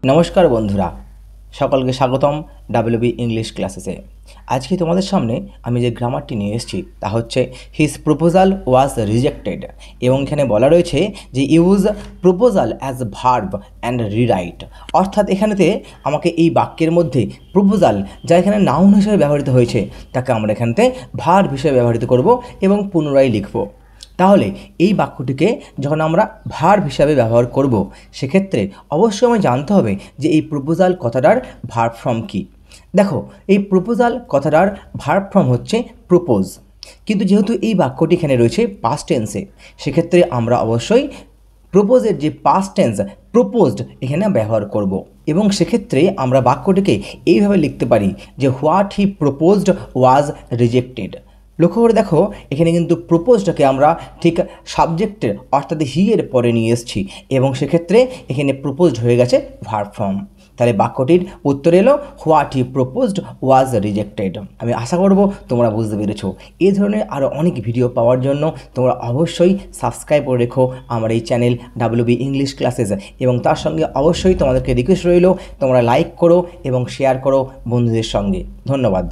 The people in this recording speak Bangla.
নমস্কার বন্ধুরা, সকলকে স্বাগতম ডাব্লিউবি ইংলিশ ক্লাসেসে। আজকে তোমাদের সামনে আমি যে গ্রামারটি নিয়ে এসেছি তা হচ্ছে হিজ প্রপোজাল ওয়াজ রিজেক্টেড, এবং এখানে বলা রয়েছে যে use proposal as verb and rewrite. অর্থাৎ এখানেতে আমাকে এই বাক্যের মধ্যে প্রপোজাল, যা এখানে নাউন হিসেবে ব্যবহৃত হয়েছে, তাকে আমরা এখানেতে ভার্ব হিসেবে ব্যবহৃত করব এবং পুনরায় লিখব। তাহলে এই বাক্যটিকে যখন আমরা ভার্ব হিসাবে ব্যবহার করব, সেক্ষেত্রে অবশ্যই আমায় জানতে হবে যে এই প্রপোজাল কথাটার ভার্ব ফর্ম কী। দেখো, এই প্রপোজাল কথাটার ভার্ব ফর্ম হচ্ছে প্রপোজ, কিন্তু যেহেতু এই বাক্যটি এখানে রয়েছে পাস্ট টেন্সে, সেক্ষেত্রে আমরা অবশ্যই প্রপোজের যে পাস্ট টেন্স প্রপোজড এখানে ব্যবহার করব, এবং সেক্ষেত্রে আমরা বাক্যটিকে এইভাবে লিখতে পারি যে what he proposed was rejected. লক্ষ্য করে দেখো, এখানে কিন্তু প্রপোজটাকে আমরা ঠিক সাবজেক্টের অর্থাৎ হি এর পরে নিয়ে এসেছি, এবং সেক্ষেত্রে এখানে প্রপোজড হয়ে গেছে ভার্ব ফর্ম। তাহলে বাক্যটির উত্তর এলো what he proposed was rejected. আমি আশা করব তোমরা বুঝতে পেরেছো। এই ধরনের আরও অনেক ভিডিও পাওয়ার জন্য তোমরা অবশ্যই সাবস্ক্রাইব করে রেখো আমার এই চ্যানেল ডাব্লিউবি ইংলিশ ক্লাসেস, এবং তার সঙ্গে অবশ্যই তোমাদেরকে রিকোয়েস্ট রইল তোমরা লাইক করো এবং শেয়ার করো বন্ধুদের সঙ্গে। ধন্যবাদ।